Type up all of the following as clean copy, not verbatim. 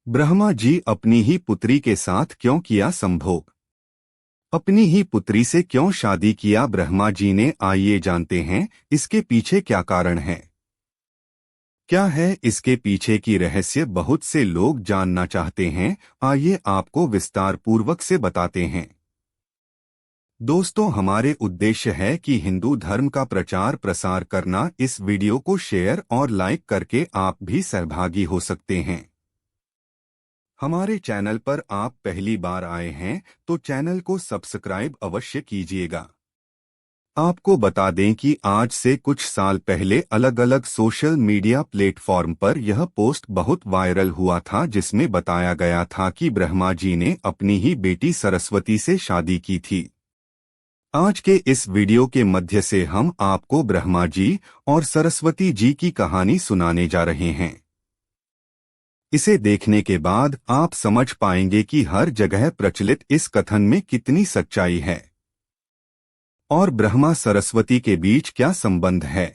ब्रह्मा जी अपनी ही पुत्री के साथ क्यों किया संभोग? अपनी ही पुत्री से क्यों शादी किया ब्रह्मा जी ने? आइए जानते हैं इसके पीछे क्या कारण है। क्या है इसके पीछे की रहस्य, बहुत से लोग जानना चाहते हैं। आइए आपको विस्तार पूर्वक से बताते हैं। दोस्तों, हमारे उद्देश्य है कि हिंदू धर्म का प्रचार प्रसार करना। इस वीडियो को शेयर और लाइक करके आप भी सहभागी हो सकते हैं। हमारे चैनल पर आप पहली बार आए हैं तो चैनल को सब्सक्राइब अवश्य कीजिएगा। आपको बता दें कि आज से कुछ साल पहले अलग अलग सोशल मीडिया प्लेटफॉर्म पर यह पोस्ट बहुत वायरल हुआ था, जिसमें बताया गया था कि ब्रह्मा जी ने अपनी ही बेटी सरस्वती से शादी की थी। आज के इस वीडियो के मध्य से हम आपको ब्रह्मा जी और सरस्वती जी की कहानी सुनाने जा रहे हैं। इसे देखने के बाद आप समझ पाएंगे कि हर जगह प्रचलित इस कथन में कितनी सच्चाई है और ब्रह्मा सरस्वती के बीच क्या संबंध है।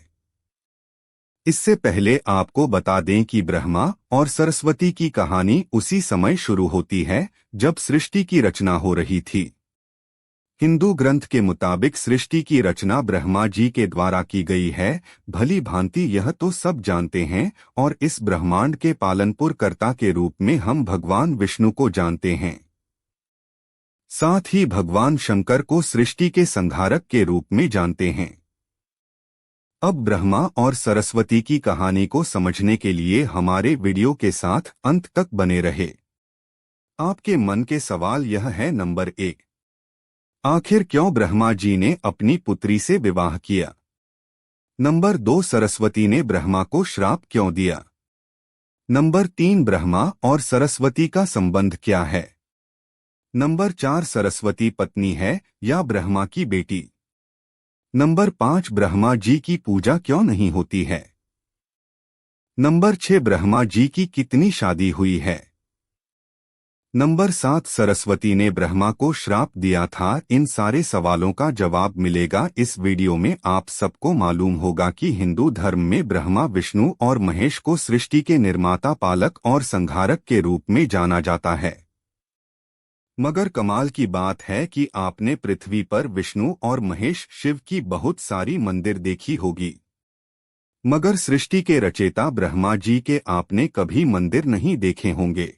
इससे पहले आपको बता दें कि ब्रह्मा और सरस्वती की कहानी उसी समय शुरू होती है जब सृष्टि की रचना हो रही थी। हिंदू ग्रंथ के मुताबिक सृष्टि की रचना ब्रह्मा जी के द्वारा की गई है। भली भांति यह तो सब जानते हैं और इस ब्रह्मांड के पालनपुर कर्ता के रूप में हम भगवान विष्णु को जानते हैं। साथ ही भगवान शंकर को सृष्टि के संहारक के रूप में जानते हैं। अब ब्रह्मा और सरस्वती की कहानी को समझने के लिए हमारे वीडियो के साथ अंत तक बने रहे। आपके मन के सवाल यह है, नंबर 1, आखिर क्यों ब्रह्मा जी ने अपनी पुत्री से विवाह किया? नंबर 2, सरस्वती ने ब्रह्मा को श्राप क्यों दिया? नंबर 3, ब्रह्मा और सरस्वती का संबंध क्या है? नंबर 4, सरस्वती पत्नी है या ब्रह्मा की बेटी? नंबर 5, ब्रह्मा जी की पूजा क्यों नहीं होती है? नंबर 6, ब्रह्मा जी की कितनी शादी हुई है? नंबर 7, सरस्वती ने ब्रह्मा को श्राप दिया था। इन सारे सवालों का जवाब मिलेगा इस वीडियो में। आप सबको मालूम होगा कि हिंदू धर्म में ब्रह्मा, विष्णु और महेश को सृष्टि के निर्माता, पालक और संहारक के रूप में जाना जाता है। मगर कमाल की बात है कि आपने पृथ्वी पर विष्णु और महेश, शिव की बहुत सारी मंदिर देखी होगी, मगर सृष्टि के रचयिता ब्रह्मा जी के आपने कभी मंदिर नहीं देखे होंगे।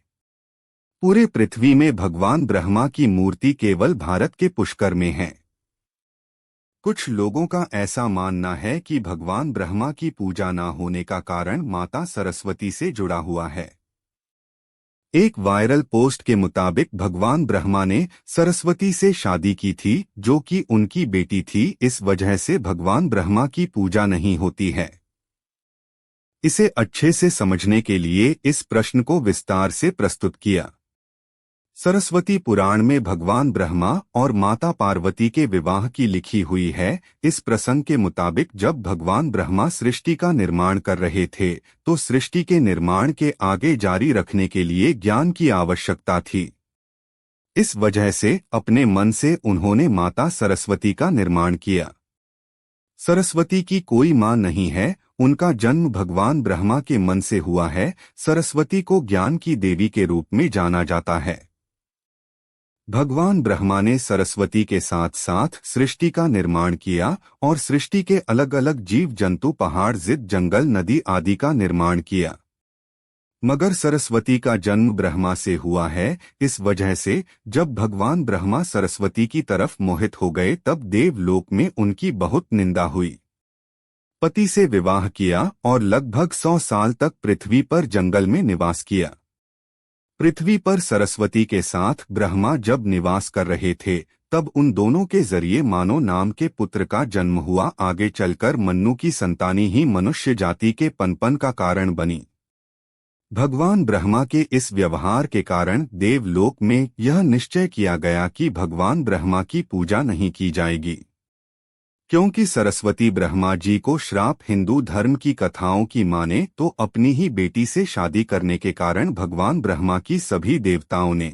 पूरे पृथ्वी में भगवान ब्रह्मा की मूर्ति केवल भारत के पुष्कर में है। कुछ लोगों का ऐसा मानना है कि भगवान ब्रह्मा की पूजा न होने का कारण माता सरस्वती से जुड़ा हुआ है। एक वायरल पोस्ट के मुताबिक भगवान ब्रह्मा ने सरस्वती से शादी की थी, जो कि उनकी बेटी थी। इस वजह से भगवान ब्रह्मा की पूजा नहीं होती है। इसे अच्छे से समझने के लिए इस प्रश्न को विस्तार से प्रस्तुत किया। सरस्वती पुराण में भगवान ब्रह्मा और माता पार्वती के विवाह की लिखी हुई है। इस प्रसंग के मुताबिक जब भगवान ब्रह्मा सृष्टि का निर्माण कर रहे थे तो सृष्टि के निर्माण के आगे जारी रखने के लिए ज्ञान की आवश्यकता थी। इस वजह से अपने मन से उन्होंने माता सरस्वती का निर्माण किया। सरस्वती की कोई मां नहीं है, उनका जन्म भगवान ब्रह्मा के मन से हुआ है। सरस्वती को ज्ञान की देवी के रूप में जाना जाता है। भगवान ब्रह्मा ने सरस्वती के साथ साथ सृष्टि का निर्माण किया और सृष्टि के अलग अलग जीव जंतु, पहाड़, जिद, जंगल, नदी आदि का निर्माण किया। मगर सरस्वती का जन्म ब्रह्मा से हुआ है। इस वजह से जब भगवान ब्रह्मा सरस्वती की तरफ मोहित हो गए तब देवलोक में उनकी बहुत निंदा हुई। पति से विवाह किया और लगभग 100 साल तक पृथ्वी पर जंगल में निवास किया। पृथ्वी पर सरस्वती के साथ ब्रह्मा जब निवास कर रहे थे तब उन दोनों के जरिए मानो नाम के पुत्र का जन्म हुआ। आगे चलकर मन्नु की संतानी ही मनुष्य जाति के पनपन का कारण बनी। भगवान ब्रह्मा के इस व्यवहार के कारण देवलोक में यह निश्चय किया गया कि भगवान ब्रह्मा की पूजा नहीं की जाएगी, क्योंकि सरस्वती ब्रह्मा जी को श्राप, हिंदू धर्म की कथाओं की माने तो अपनी ही बेटी से शादी करने के कारण भगवान ब्रह्मा की सभी देवताओं ने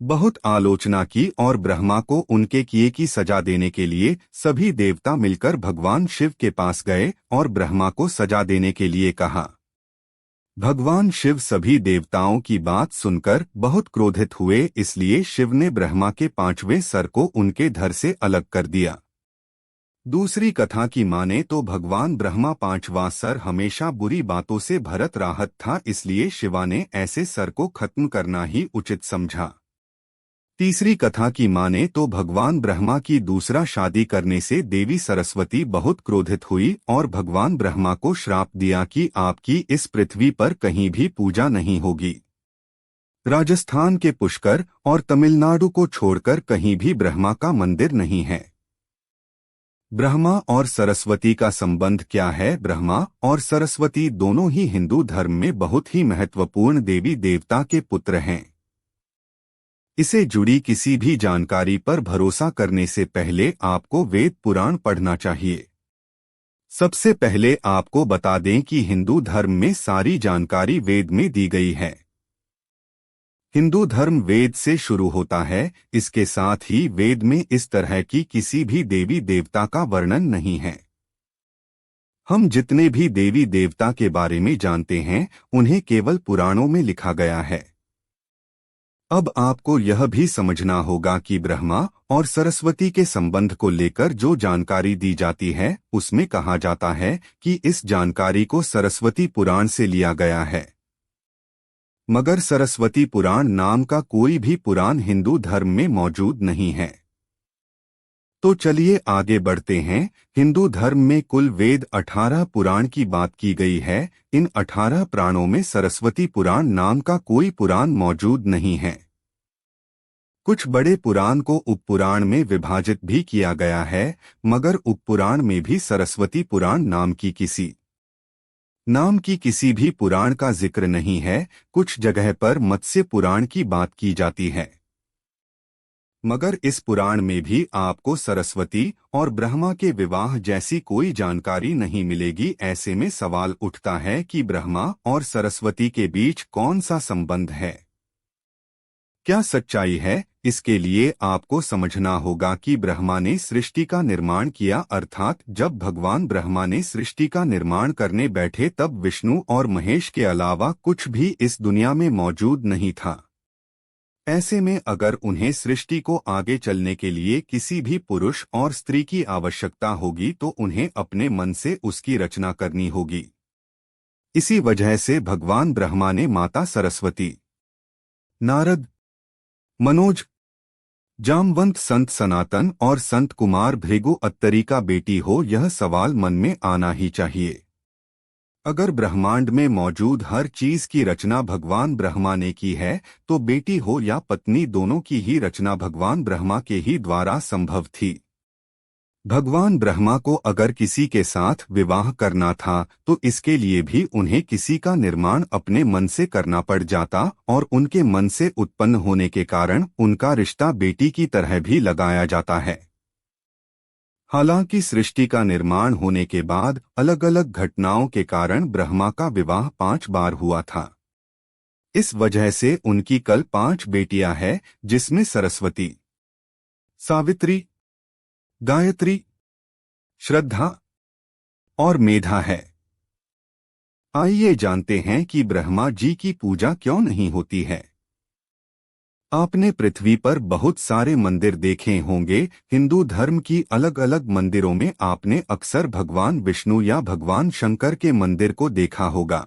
बहुत आलोचना की और ब्रह्मा को उनके किए की सजा देने के लिए सभी देवता मिलकर भगवान शिव के पास गए और ब्रह्मा को सजा देने के लिए कहा। भगवान शिव सभी देवताओं की बात सुनकर बहुत क्रोधित हुए, इसलिए शिव ने ब्रह्मा के 5वें सर को उनके धड़ से अलग कर दिया। दूसरी कथा की माने तो भगवान ब्रह्मा 5वां सर हमेशा बुरी बातों से भरत रहत था, इसलिए शिवा ने ऐसे सर को खत्म करना ही उचित समझा। तीसरी कथा की माने तो भगवान ब्रह्मा की दूसरा शादी करने से देवी सरस्वती बहुत क्रोधित हुई और भगवान ब्रह्मा को श्राप दिया कि आपकी इस पृथ्वी पर कहीं भी पूजा नहीं होगी। राजस्थान के पुष्कर और तमिलनाडु को छोड़कर कहीं भी ब्रह्मा का मंदिर नहीं है। ब्रह्मा और सरस्वती का संबंध क्या है? ब्रह्मा और सरस्वती दोनों ही हिंदू धर्म में बहुत ही महत्वपूर्ण देवी देवता के पुत्र हैं। इसे जुड़ी किसी भी जानकारी पर भरोसा करने से पहले आपको वेद पुराण पढ़ना चाहिए। सबसे पहले आपको बता दें कि हिंदू धर्म में सारी जानकारी वेद में दी गई है। हिंदू धर्म वेद से शुरू होता है, इसके साथ ही वेद में इस तरह की किसी भी देवी देवता का वर्णन नहीं है। हम जितने भी देवी देवता के बारे में जानते हैं उन्हें केवल पुराणों में लिखा गया है। अब आपको यह भी समझना होगा कि ब्रह्मा और सरस्वती के संबंध को लेकर जो जानकारी दी जाती है उसमें कहा जाता है कि इस जानकारी को सरस्वती पुराण से लिया गया है, मगर सरस्वती पुराण नाम का कोई भी पुराण हिंदू धर्म में मौजूद नहीं है। तो चलिए आगे बढ़ते हैं। हिंदू धर्म में कुल वेद 18 पुराण की बात की गई है। इन 18 पुराणों में सरस्वती पुराण नाम का कोई पुराण मौजूद नहीं है। कुछ बड़े पुराण को उपपुराण में विभाजित भी किया गया है, मगर उपपुराण में भी सरस्वती पुराण नाम की किसी भी पुराण का जिक्र नहीं है। कुछ जगह पर मत्स्य पुराण की बात की जाती है, मगर इस पुराण में भी आपको सरस्वती और ब्रह्मा के विवाह जैसी कोई जानकारी नहीं मिलेगी। ऐसे में सवाल उठता है कि ब्रह्मा और सरस्वती के बीच कौन सा संबंध है, क्या सच्चाई है? इसके लिए आपको समझना होगा कि ब्रह्मा ने सृष्टि का निर्माण किया, अर्थात जब भगवान ब्रह्मा ने सृष्टि का निर्माण करने बैठे तब विष्णु और महेश के अलावा कुछ भी इस दुनिया में मौजूद नहीं था। ऐसे में अगर उन्हें सृष्टि को आगे चलने के लिए किसी भी पुरुष और स्त्री की आवश्यकता होगी तो उन्हें अपने मन से उसकी रचना करनी होगी। इसी वजह से भगवान ब्रह्मा ने माता सरस्वती, नारद, मनोज, जामवंत, संत सनातन और संत कुमार भृगु अत्तरी का बेटी हो, यह सवाल मन में आना ही चाहिए। अगर ब्रह्मांड में मौजूद हर चीज की रचना भगवान ब्रह्मा ने की है तो बेटी हो या पत्नी दोनों की ही रचना भगवान ब्रह्मा के ही द्वारा संभव थी। भगवान ब्रह्मा को अगर किसी के साथ विवाह करना था तो इसके लिए भी उन्हें किसी का निर्माण अपने मन से करना पड़ जाता और उनके मन से उत्पन्न होने के कारण उनका रिश्ता बेटी की तरह भी लगाया जाता है। हालांकि सृष्टि का निर्माण होने के बाद अलग अलग घटनाओं के कारण ब्रह्मा का विवाह 5 बार हुआ था। इस वजह से उनकी कल 5 बेटियां हैं, जिसमें सरस्वती, सावित्री, गायत्री, श्रद्धा और मेधा है। आइए जानते हैं कि ब्रह्मा जी की पूजा क्यों नहीं होती है। आपने पृथ्वी पर बहुत सारे मंदिर देखे होंगे। हिंदू धर्म की अलग अलग मंदिरों में आपने अक्सर भगवान विष्णु या भगवान शंकर के मंदिर को देखा होगा।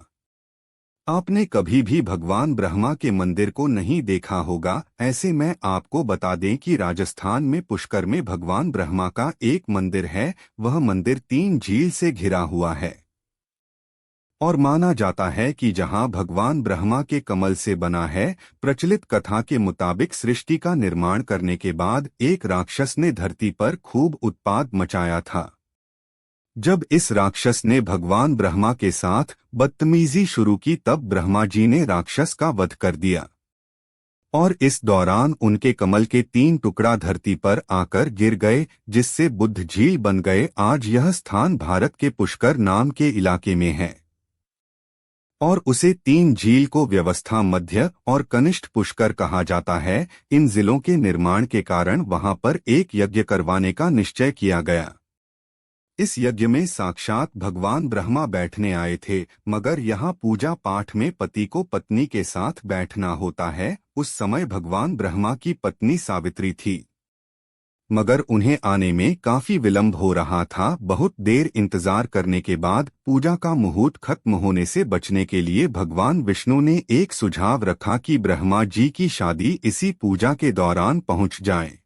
आपने कभी भी भगवान ब्रह्मा के मंदिर को नहीं देखा होगा। ऐसे में आपको बता दें कि राजस्थान में पुष्कर में भगवान ब्रह्मा का एक मंदिर है। वह मंदिर 3 झील से घिरा हुआ है और माना जाता है कि जहां भगवान ब्रह्मा के कमल से बना है। प्रचलित कथा के मुताबिक सृष्टि का निर्माण करने के बाद एक राक्षस ने धरती पर खूब उत्पात मचाया था। जब इस राक्षस ने भगवान ब्रह्मा के साथ बदतमीजी शुरू की तब ब्रह्मा जी ने राक्षस का वध कर दिया और इस दौरान उनके कमल के 3 टुकड़ा धरती पर आकर गिर गए, जिससे बुद्ध झील बन गए। आज यह स्थान भारत के पुष्कर नाम के इलाके में है और उसे 3 झील को व्यवस्था मध्य और कनिष्ठ पुष्कर कहा जाता है। इन जिलों के निर्माण के कारण वहां पर एक यज्ञ करवाने का निश्चय किया गया। इस यज्ञ में साक्षात भगवान ब्रह्मा बैठने आए थे, मगर यहाँ पूजा पाठ में पति को पत्नी के साथ बैठना होता है। उस समय भगवान ब्रह्मा की पत्नी सावित्री थी, मगर उन्हें आने में काफी विलंब हो रहा था। बहुत देर इंतजार करने के बाद पूजा का मुहूर्त खत्म होने से बचने के लिए भगवान विष्णु ने एक सुझाव रखा कि ब्रह्मा जी की शादी इसी पूजा के दौरान पहुंच जाए।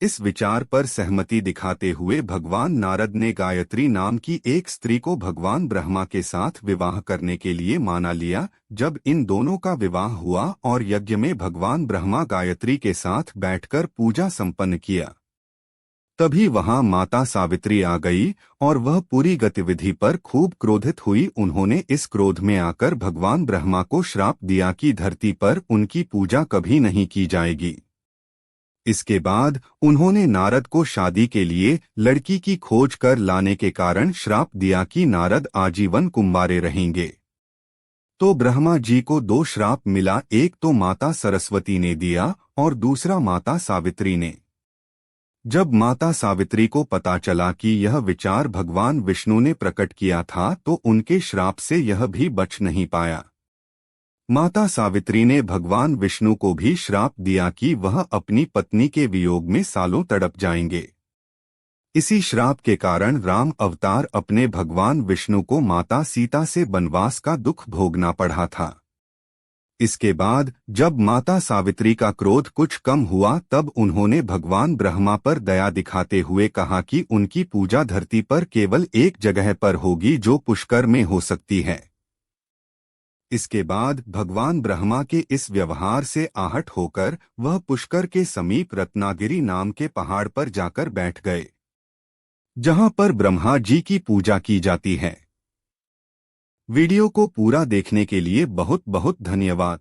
इस विचार पर सहमति दिखाते हुए भगवान नारद ने गायत्री नाम की एक स्त्री को भगवान ब्रह्मा के साथ विवाह करने के लिए माना लिया। जब इन दोनों का विवाह हुआ और यज्ञ में भगवान ब्रह्मा गायत्री के साथ बैठकर पूजा संपन्न किया, तभी वहां माता सावित्री आ गई और वह पूरी गतिविधि पर खूब क्रोधित हुई। उन्होंने इस क्रोध में आकर भगवान ब्रह्मा को श्राप दिया कि धरती पर उनकी पूजा कभी नहीं की जाएगी। इसके बाद उन्होंने नारद को शादी के लिए लड़की की खोज कर लाने के कारण श्राप दिया कि नारद आजीवन कुंवारे रहेंगे। तो ब्रह्मा जी को दो श्राप मिला, एक तो माता सरस्वती ने दिया और दूसरा माता सावित्री ने। जब माता सावित्री को पता चला कि यह विचार भगवान विष्णु ने प्रकट किया था, तो उनके श्राप से यह भी बच नहीं पाया। माता सावित्री ने भगवान विष्णु को भी श्राप दिया कि वह अपनी पत्नी के वियोग में सालों तड़प जाएंगे। इसी श्राप के कारण राम अवतार अपने भगवान विष्णु को माता सीता से वनवास का दुख भोगना पड़ा था। इसके बाद जब माता सावित्री का क्रोध कुछ कम हुआ, तब उन्होंने भगवान ब्रह्मा पर दया दिखाते हुए कहा कि उनकी पूजा धरती पर केवल एक जगह पर होगी, जो पुष्कर में हो सकती है। इसके बाद भगवान ब्रह्मा के इस व्यवहार से आहट होकर वह पुष्कर के समीप रत्नागिरी नाम के पहाड़ पर जाकर बैठ गए, जहां पर ब्रह्मा जी की पूजा की जाती है। वीडियो को पूरा देखने के लिए बहुत बहुत धन्यवाद।